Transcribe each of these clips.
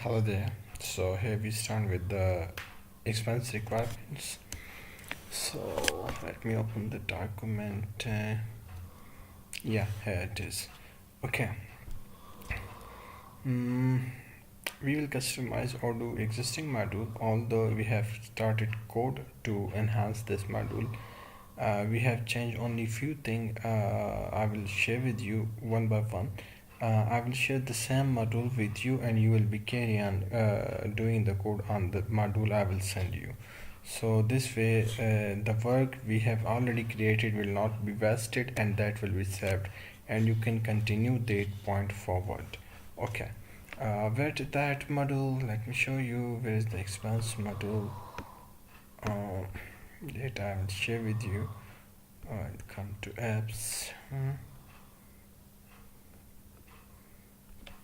Hello there. So here we start with the expense requirements. So let me open the document. Yeah, here it is. Okay. We will customize Odoo existing module, although we have started code to enhance this module. We have changed only few things. I will share with you one by one. I will share the same module with you, and you will be carry on doing the code on the module I will send you. So this way, the work we have already created will not be wasted, and that will be saved, and you can continue that point forward. Okay. Where did that module? Let me show you. Where is the expense module? That I will share with you. I'll come to apps.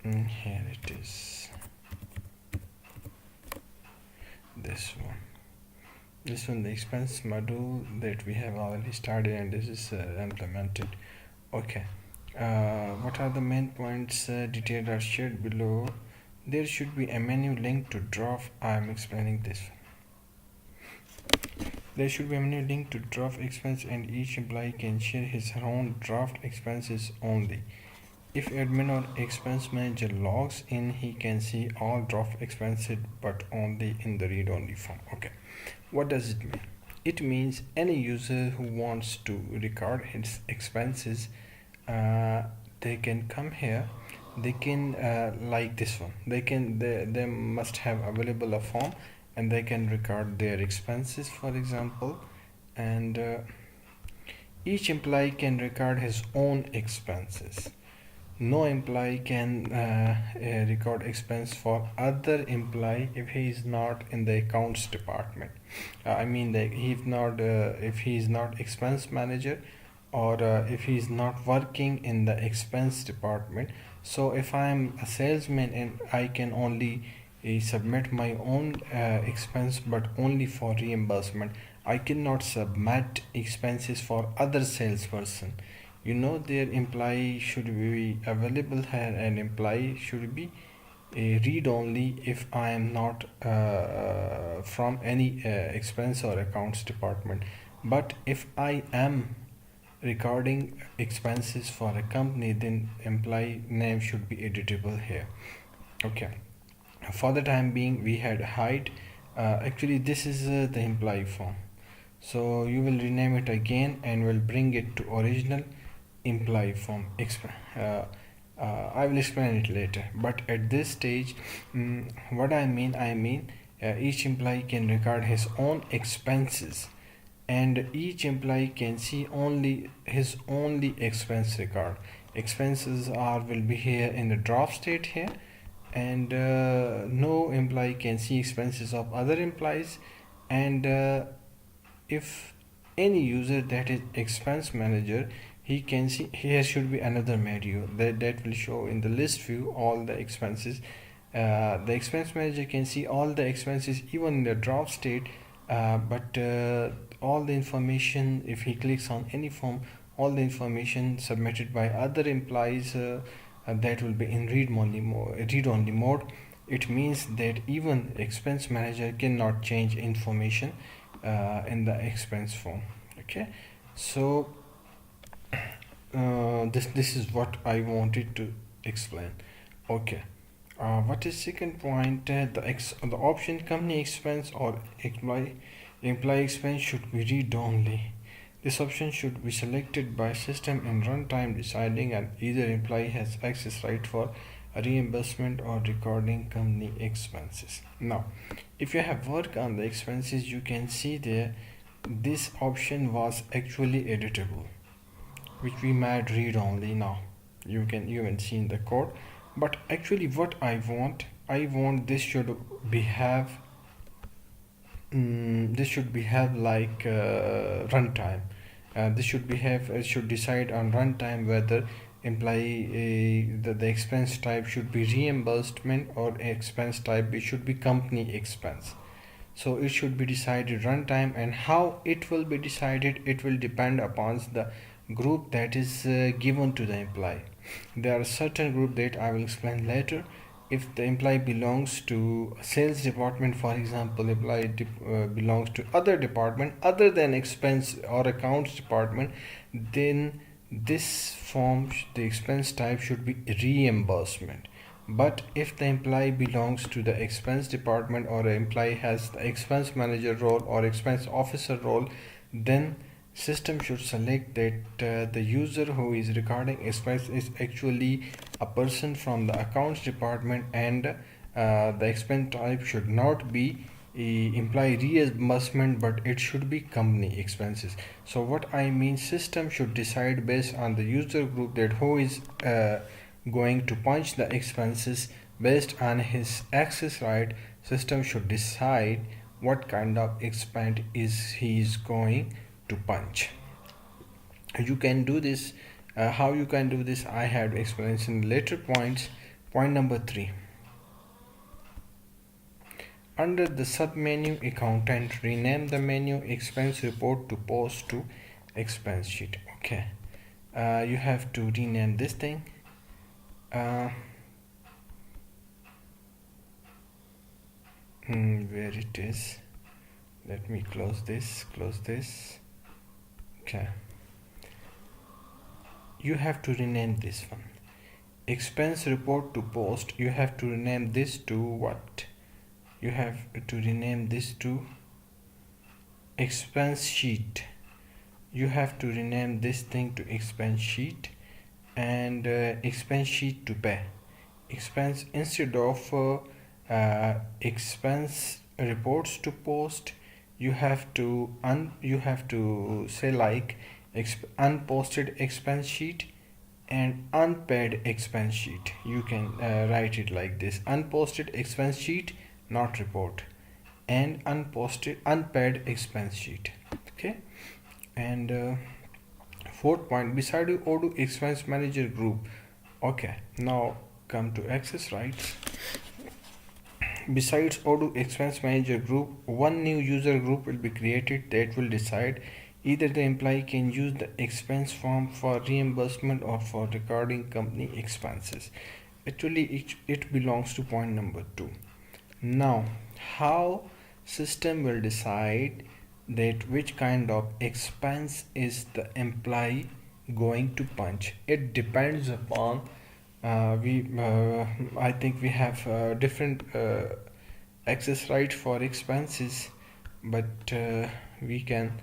Here it is. This one, the expense module that we have already started, and this is implemented. Okay. What are the main points? Detailed are shared below. There should be a menu link to draft. I am explaining this. There should be a menu link to draft expense, and each employee can share his own draft expenses only. If admin or expense manager logs in, he can see all draft expenses but only in the read-only form. Okay, what does it mean? It means any user who wants to record his expenses, they can come here. They can like this one. They must have available a form, and they can record their expenses, for example, and each employee can record his own expenses. No employee can record expense for other employee if he is not in the accounts department. I mean, if he is not expense manager, or if he is not working in the expense department. So if I am a salesman and I can only submit my own expense, but only for reimbursement. I cannot submit expenses for other salesperson. Their employee should be available here, and employee should be read only if I am not from any expense or accounts department. But if I am recording expenses for a company, then employee name should be editable here. Okay, for the time being we had hide. Actually this is the employee form, so you will rename it again and will bring it to original employee form. I will explain it later, but at this stage, what I mean each employee can record his own expenses, and each employee can see only his only expense record. Expenses will be here in the draft state here, and no employee can see expenses of other employees. And if any user that is expense manager, he can see here should be another menu that will show in the list view all the expenses. The expense manager can see all the expenses even in the draft state, but all the information, if he clicks on any form, all the information submitted by other employees, that will be in read-only mode. It means that even expense manager cannot change information in the expense form. Okay, so this is what I wanted to explain. Okay, what is second point? The option company expense or employee expense should be read only. This option should be selected by system in runtime, deciding and either employee has access right for reimbursement or recording company expenses. Now, if you have worked on the expenses, you can see there this option was actually editable, which we made read only. Now you can see in the code, but actually what I want this should behave like runtime. This should decide on runtime whether employee the expense type should be reimbursement or expense type it should be company expense. So it should be decided runtime, and how it will be decided, it will depend upon the group that is given to the employee. There are certain group that I will explain later. if the employee belongs to sales department, for example, employee belongs to other department other than expense or accounts department, then this form, the expense type should be reimbursement. But if the employee belongs to the expense department or the employee has the expense manager role or expense officer role, then system should select that the user who is recording expense is actually a person from the accounts department, and the expense type should not be employee reimbursement, but it should be company expenses. So what I mean, system should decide based on the user group that who is going to punch the expenses. Based on his access right, system should decide what kind of expense is he is going to punch. You can do this. How you can do this, I have explained in later points. Point number 3, under the submenu accountant, rename the menu expense report to post to expense sheet. Okay, you have to rename this thing. Where it is, let me close this. Okay, you have to rename this one expense report to post. You have to rename this to what? You have to rename this to expense sheet. You have to rename this thing to expense sheet, and expense sheet to pay expense. Instead of expense reports to post, you have to say like unposted expense sheet and unpaid expense sheet. You can write it like this: unposted expense sheet, not report, and unpaid expense sheet. Okay, and fourth point, beside the Odoo expense manager group. Okay, now come to access rights. Besides Odoo expense manager group, one new user group will be created that will decide either the employee can use the expense form for reimbursement or for recording company expenses. Actually, it belongs to point number 2. Now, how system will decide that which kind of expense is the employee going to punch? It depends upon I think we have different access right for expenses, but we can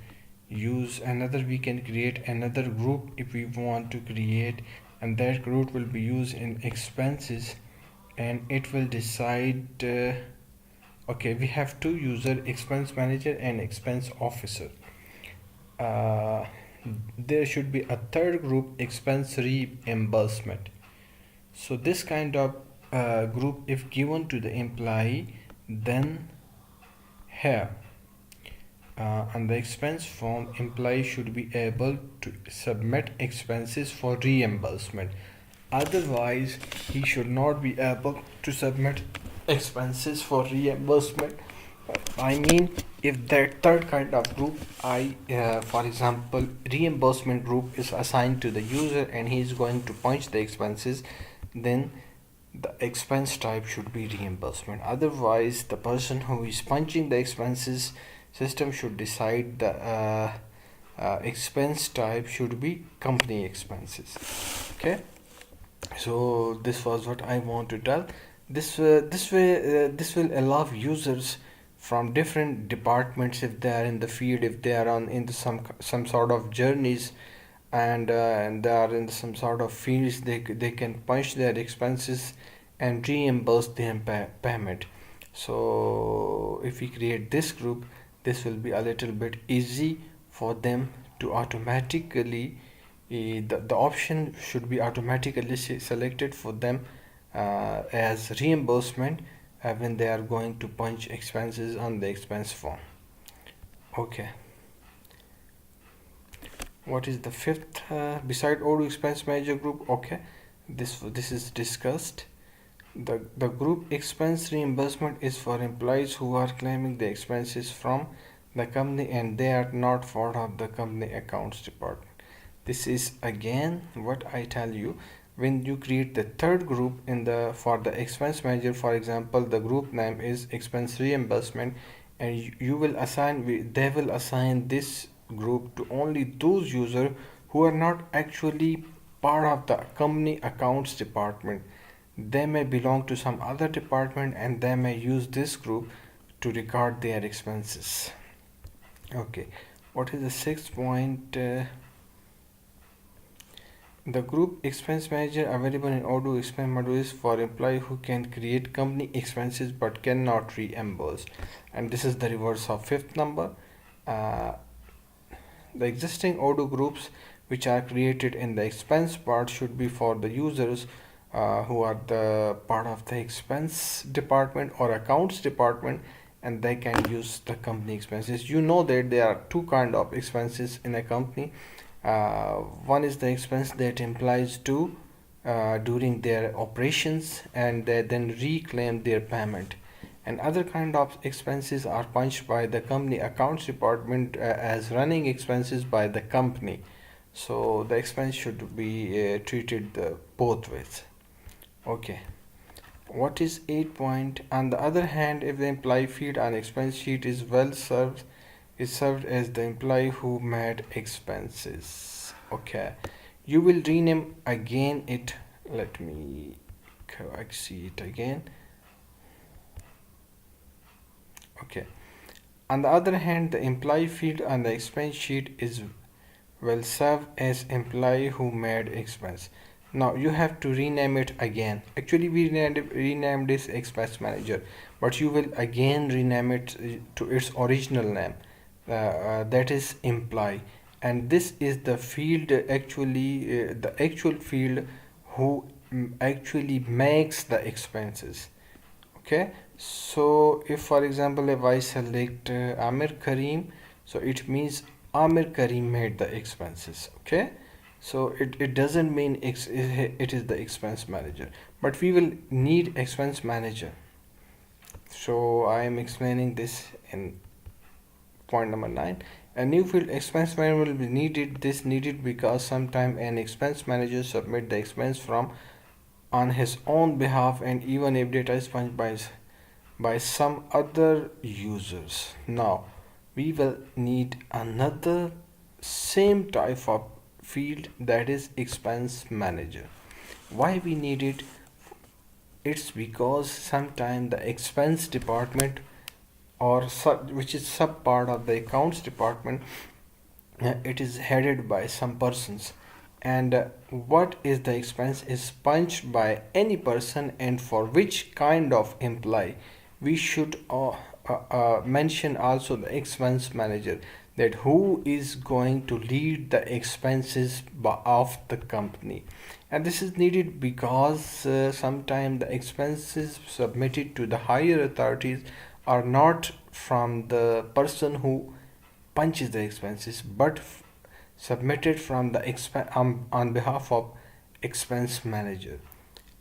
create another group if we want to create, and that group will be used in expenses, and it will decide. Okay, we have two user, expense manager and expense officer. There should be a third group, expense reimbursement. So this kind of group, if given to the employee, then here on the expense form, employee should be able to submit expenses for reimbursement. Otherwise, he should not be able to submit expenses for reimbursement. I mean, if that third kind of group, for example, reimbursement group is assigned to the user and he is going to punch the expenses, then the expense type should be reimbursement. Otherwise, the person who is punching the expenses, system should decide the expense type should be company expenses. Okay, so this was what I want to tell. This will allow users from different departments, if they are in the field, if they are on into some sort of journeys, and they are in some sort of fields, they can punch their expenses and reimburse them payment. So if we create this group, this will be a little bit easy for them to automatically the option should be automatically selected for them as reimbursement when they are going to punch expenses on the expense form. Okay, what is the fifth beside Odoo expense manager group? Okay, this is discussed. The group expense reimbursement is for employees who are claiming the expenses from the company and they are not part of the company accounts department. This is again what I tell you, when you create the third group in the for the expense manager, for example, the group name is expense reimbursement, and you will assign they will assign this group to only those users who are not actually part of the company accounts department. They may belong to some other department and they may use this group to record their expenses. Okay, what is the sixth point? The group expense manager available in Odoo expense module is for employee who can create company expenses but cannot reimburse. And this is the reverse of fifth number. Uh, the existing Odoo groups which are created in the expense part should be for the users who are the part of the expense department or accounts department, and they can use the company expenses. You know that there are two kind of expenses in a company. One is the expense that implies to during their operations and they then reclaim their payment, and other kind of expenses are punched by the company accounts department as running expenses by the company. So the expense should be treated both ways. Okay, what is 8 point? On the other hand, if the employee field on expense sheet is well served, is served as the employee who made expenses. Okay, you will rename again it. Let me see it again. Okay, on the other hand, the employee field on the expense sheet is will serve as employee who made expense. Now you have to rename it again. Actually we renamed this expense manager, but you will again rename it to its original name, that is employee, and this is the field actually the actual field who actually makes the expenses. Okay, so if for example if I select Amir Kareem, so it means Amir Kareem made the expenses. Okay, so it doesn't mean it is the expense manager, but we will need expense manager. So I am explaining this in point number 9. A new field expense manager will be needed. This needed because sometime an expense manager submit the expense from on his own behalf, and even if data is punched by some other users. Now we will need another same type of field, that is expense manager. Why we need it? It's because sometimes the expense department or which is sub part of the accounts department, it is headed by some persons, and what is the expense is punched by any person, and for which kind of employee we should mention also the expense manager, that who is going to lead the expenses of the company. And this is needed because sometimes the expenses submitted to the higher authorities are not from the person who punches the expenses, but submitted from the on behalf of expense manager.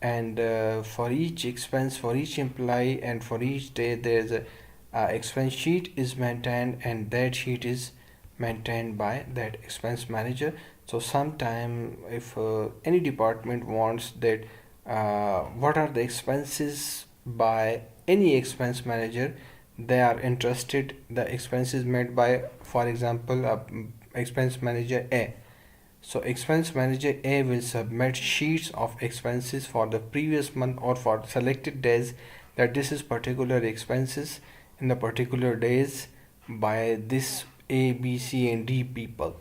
And for each expense, for each employee, and for each day, there is a expense sheet is maintained, and that sheet is maintained by that expense manager. So sometime if any department wants that what are the expenses by any expense manager, they are interested the expenses made by, for example, expense manager A. So expense manager A will submit sheets of expenses for the previous month or for selected days, that this is particular expenses in the particular days by this A, B, C and D people.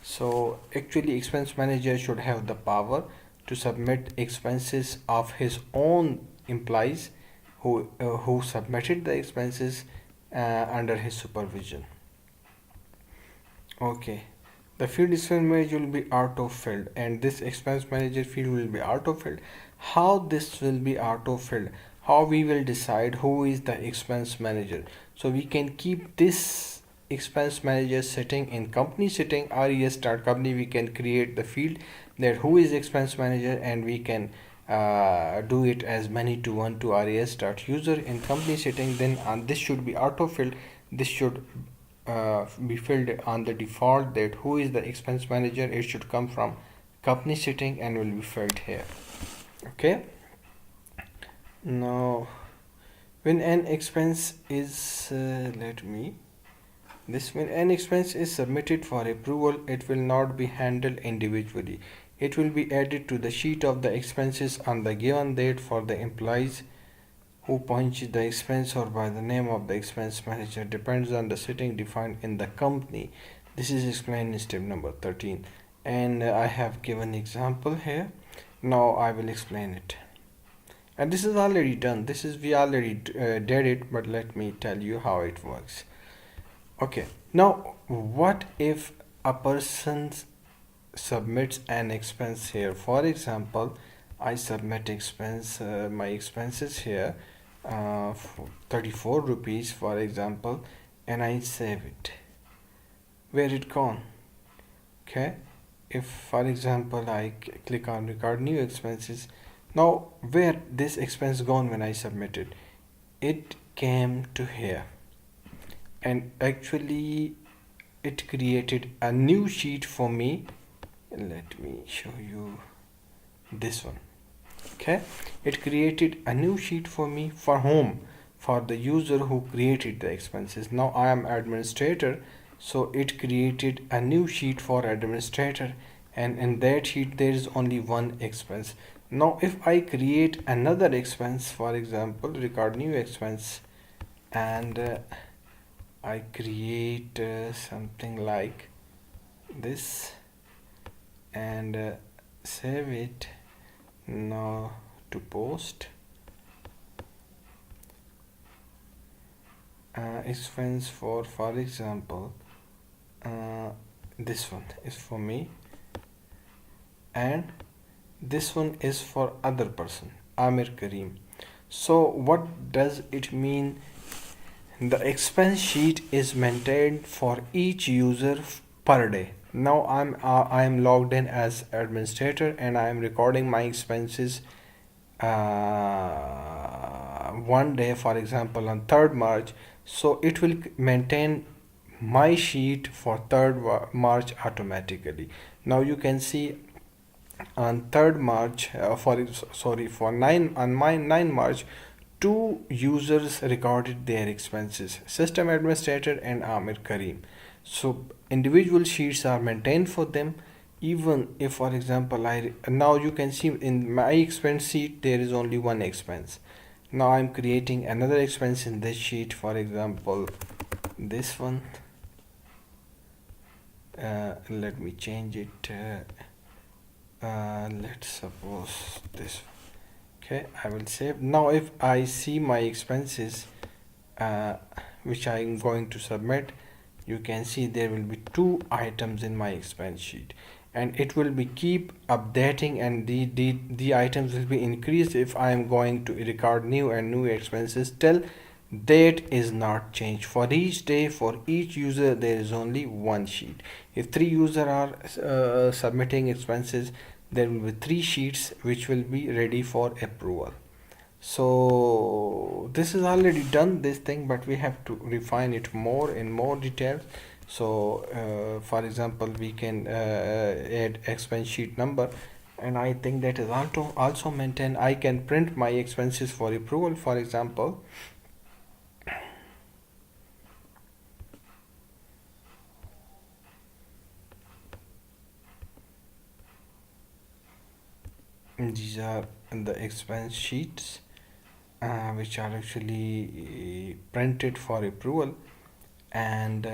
So actually expense manager should have the power to submit expenses of his own employees who submitted the expenses under his supervision. Okay, the field expense manager will be auto-filled, and this expense manager field will be auto-filled. How this will be auto-filled? How we will decide who is the expense manager? So we can keep this expense manager setting in company setting res start company. We can create the field that who is expense manager, and we can do it as many to one to res start user in company setting. Then this should be auto-filled. This should be filled on the default, that who is the expense manager. It should come from company sitting and will be filled here. Okay. Now when an expense is when an expense is submitted for approval, it will not be handled individually. It will be added to the sheet of the expenses on the given date for the employees who punch the expense or by the name of the expense manager, depends on the setting defined in the company. This is explained in step number 13, and I have given example here. Now I will explain it. And this is already done. We already did it, but let me tell you how it works. Okay, now what if a person submits an expense here? For example, I submit my expenses here, 34 rupees for example, and I save it. Where it gone? Okay, if for example I click on record new expenses, now where this expense gone when I submitted? It came to here, and actually it created a new sheet for me. Let me show you this one. Okay, it created a new sheet for me. For whom? For the user who created the expenses. Now I am administrator, so it created a new sheet for administrator, and in that sheet there is only one expense. Now if I create another expense, for example record new expense, and I create something like this and save it. Now to post expense for example this one is for me, and this one is for other person, Amir Kareem. So what does it mean? The expense sheet is maintained for each user per day. Now I am logged in as administrator, and I am recording my expenses one day, for example on 3rd March. So it will maintain my sheet for 3rd March automatically. Now you can see on 3rd March for 9 March, two users recorded their expenses, system administrator and Amir Kareem. So individual sheets are maintained for them. Even if for example now you can see in my expense sheet there is only one expense. Now I'm creating another expense in this sheet, for example this one. Let me change it. Let's suppose this. Okay, I will save. Now if I see my expenses which I am going to submit, you can see there will be two items in my expense sheet, and it will be keep updating, and the items will be increased if I am going to record new expenses till date is not changed. For each day, for each user there is only one sheet. If 3 users are submitting expenses, there will be 3 sheets which will be ready for approval. So this is already done, this thing, but we have to refine it more in more details. So for example we can add expense sheet number, and I think that is also maintained. I can print my expenses for approval, for example. These are the expense sheets which are actually printed for approval, and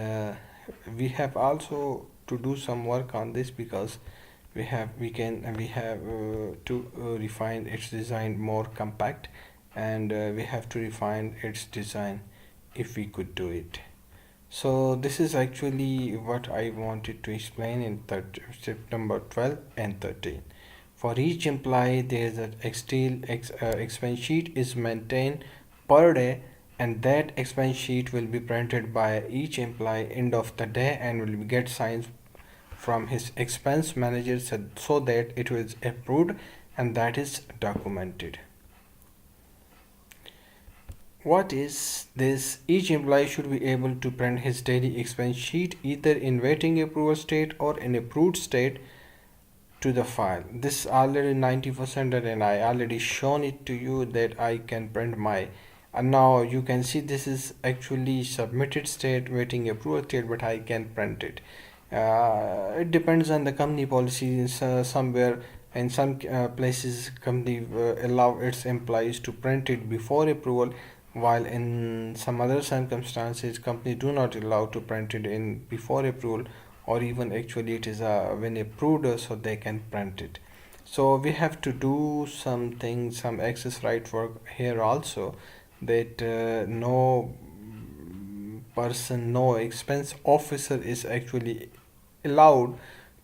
we have also to do some work on this, because we have to refine its design more compact, and we have to refine its design if we could do it. So this is actually what I wanted to explain in step number 12 and 13. For each employee, there is an expense sheet is maintained per day, and that expense sheet will be printed by each employee end of the day and will get signed from his expense manager, so that it was approved and that is documented. What is this? Each employee should be able to print his daily expense sheet either in waiting approval state or in approved state to the file. This already 90% and I already shown it to you that I can print my, and now you can see this is actually submitted state waiting approval state, but I can print it. It depends on the company policies. Somewhere in some places company allow its employees to print it before approval, while in some other circumstances company do not allow to print it in before approval, or even actually it is when approved, so they can print it. So we have to do something, some access right work here also, that no person, no expense officer is actually allowed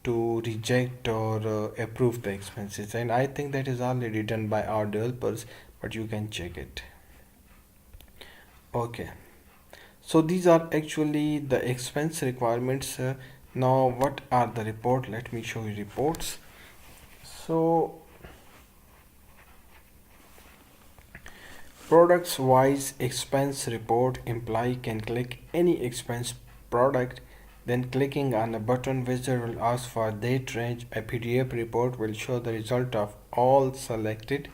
to reject or approve the expenses, and I think that is already done by our developers, but you can check it. Okay, so these are actually the expense requirements. Now what are the report? Let me show you reports. So products wise expense report, employee can click any expense product, then clicking on a button wizard will ask for date range. A PDF report will show the result of all selected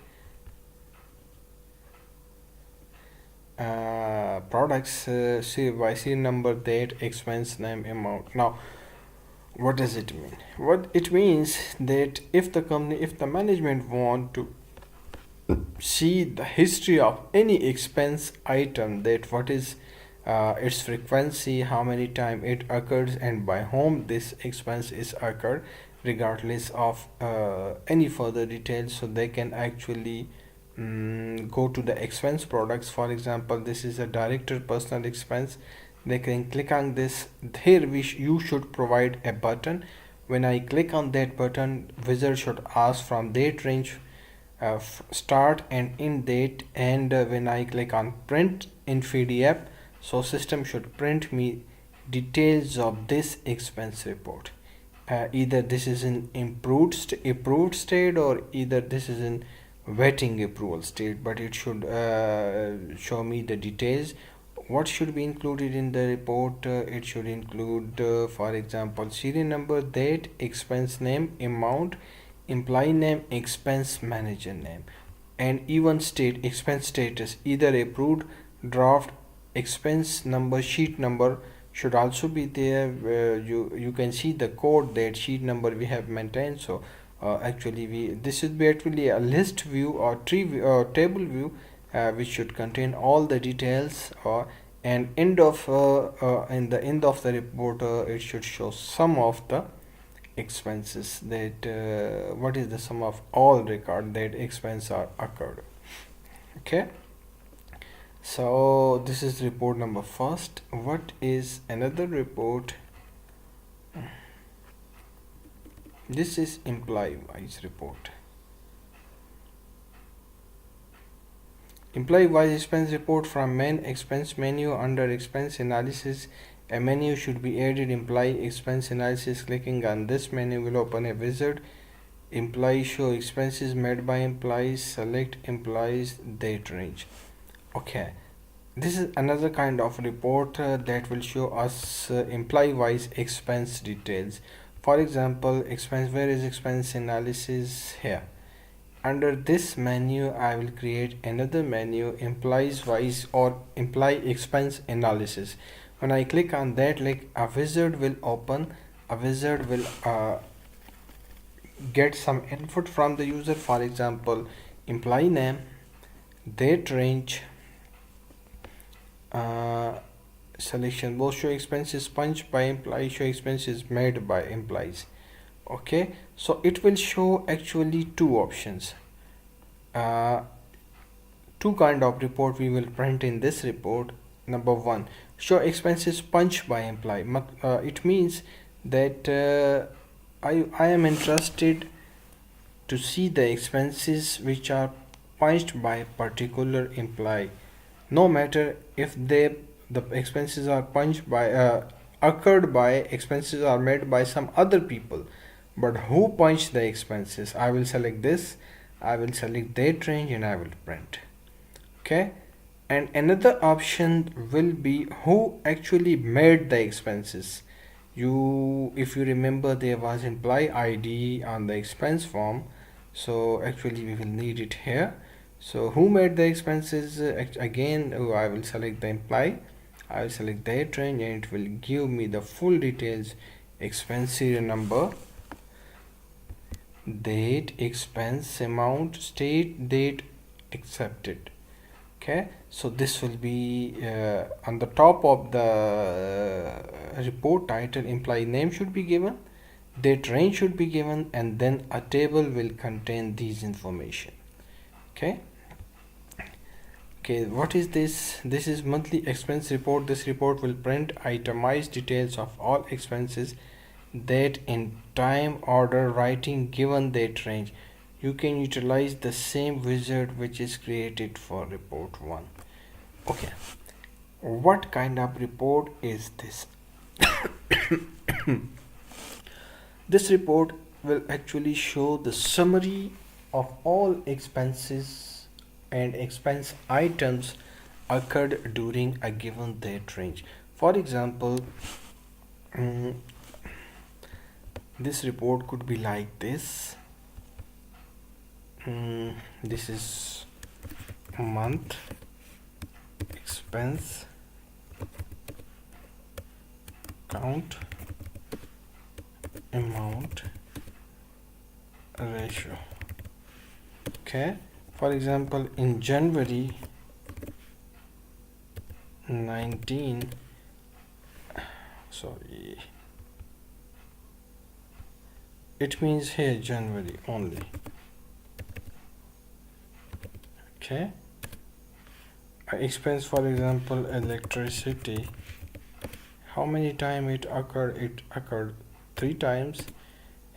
products, see by serial number, date, expense name, amount. Now what does it mean? What it means that if the management want to see the history of any expense item, that what is its frequency, how many time it occurs, and by whom this expense is occurred, regardless of any further details, so they can actually go to the expense products. For example, this is a director personal expense. They can click on this. Here you should provide a button. When I click on that button, wizard should ask from date range, start and end date, and when I click on print in PDF, so system should print me details of this expense report. Either this is in approved state, or either this is in waiting approval state, but it should show me the details. What should be included in the report? It should include for example, serial number, date, expense name, amount, employee name, expense manager name, and even state expense status, either approved, draft, expense number, sheet number should also be there. You can see the code, that sheet number we have maintained. So actually this should be actually a list view or tree view, or table view, which should contain all the details, and end of in the end of the report, it should show sum of the expenses, that what is the sum of all record that expense are occurred. Okay, so this is report number first. What is another report? This is employee wise report. Employee wise expense report from main expense menu. Under expense analysis, a menu should be added, employee expense analysis. Clicking on this menu will open a wizard. Employee show expenses made by employees, select employees, date range. Okay, this is another kind of report that will show us employee wise expense details. For example, expense, where is expense analysis? Here. Under this menu I will create another menu, employees wise or employee expense analysis. When I click on that, like a wizard will open, a wizard will get some input from the user. For example, employee name, date range, selection, both show expenses punched by employee, show expenses made by employees. Okay, so it will show actually two options, two kind of report we will print in this report. Number one, show expenses punched by employee. It means that I am interested to see the expenses which are punched by a particular employee, no matter if the expenses are punched by occurred by, expenses are made by some other people, but who punched the expenses. I will select this, I will select date range, and I will print. Okay, and another option will be who actually made the expenses. if you remember, there was employee ID on the expense form, so actually we will need it here. So who made the expenses? Again, I will select the employee, I will select date range, and it will give me the full details: expense serial number, date, expense amount, state, date accepted. Okay, so this will be on the top of the report title. Employee name should be given, date range should be given, and then a table will contain these information. Okay, what is this? This is monthly expense report. This report will print itemized details of all expenses, date in time order writing given date range. You can utilize the same wizard which is created for report 1. Okay, what kind of report is this? This report will actually show the summary of all expenses and expense items occurred during a given date range. For example, this report could be like this. This is month expense count amount ratio. Okay, for example, in January 19, it means here January only. Okay, expense, for example, electricity, how many times it occurred 3 times,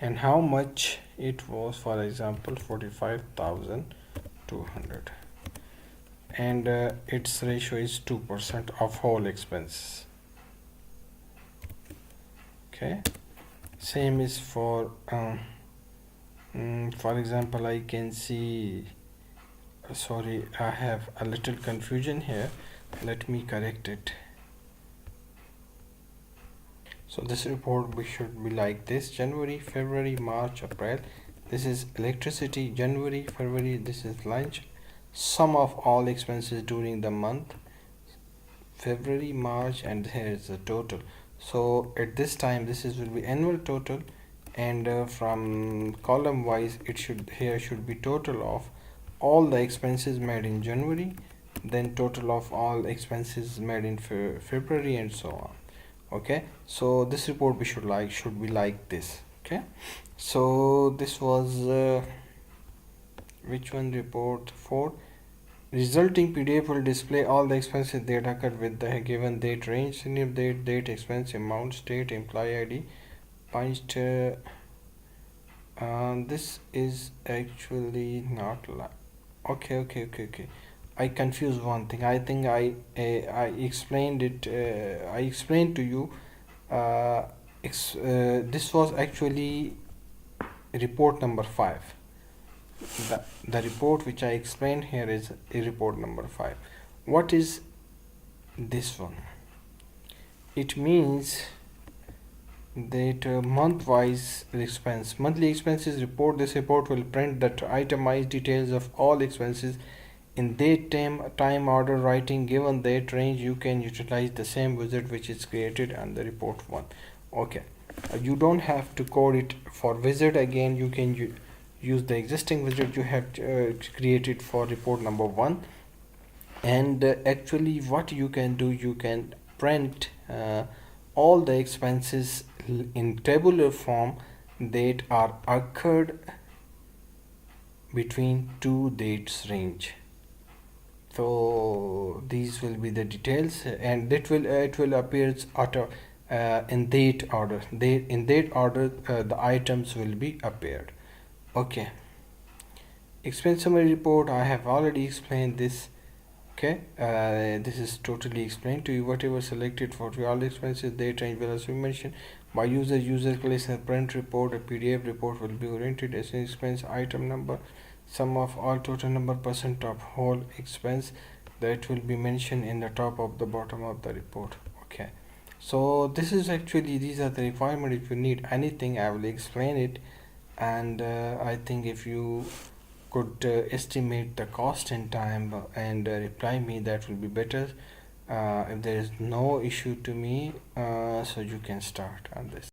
and how much it was, for example, 45,200, and its ratio is 2% of whole expenses. Okay, same is for example, I can see, sorry, I have a little confusion here, let me correct it. So this report should be like this: January, February, March, April. This is electricity, January, February. This is lunch. Sum of all expenses during the month, February, March, and here is the total. So at this time, will be annual total, and from column wise, here should be total of all the expenses made in January, then total of all expenses made in February, and so on. Okay, so this report should be like this. Okay, so this was which one? Report 4. Resulting PDF will display all the expenses that occurred with the given date range, senior date, expense amount, state, employee ID, punched. This is actually not okay. I confused one thing. I think I explained it. I explained to you. This was actually report number 5. The report which I explained here is a report number 5. What is this one? It means that month-wise expense, monthly expenses report. This report will print the itemized details of all expenses in date, time order writing given date range. You can utilize the same wizard which is created on the report 1. Okay, you don't have to code it for wizard again. You can use the existing wizard you have created for report number 1. And actually what you can do, you can print all the expenses in tabular form that are occurred between 2 dates range. So these will be the details, and it will appear in date order. In date order, the items will be appeared. Okay, expense summary report, I have already explained this. Okay, this is totally explained to you. Whatever selected for all expenses, date range will also be mentioned by user clicks and print report. A PDF report will be oriented as an expense item number, sum of all total number, percent of whole expense, that will be mentioned in the top of the bottom of the report. Okay, So this is actually, these are the requirement. If you need anything, I will explain it. And I think if you could estimate the cost and time and reply me, that will be better. If there is no issue to me, so you can start on this.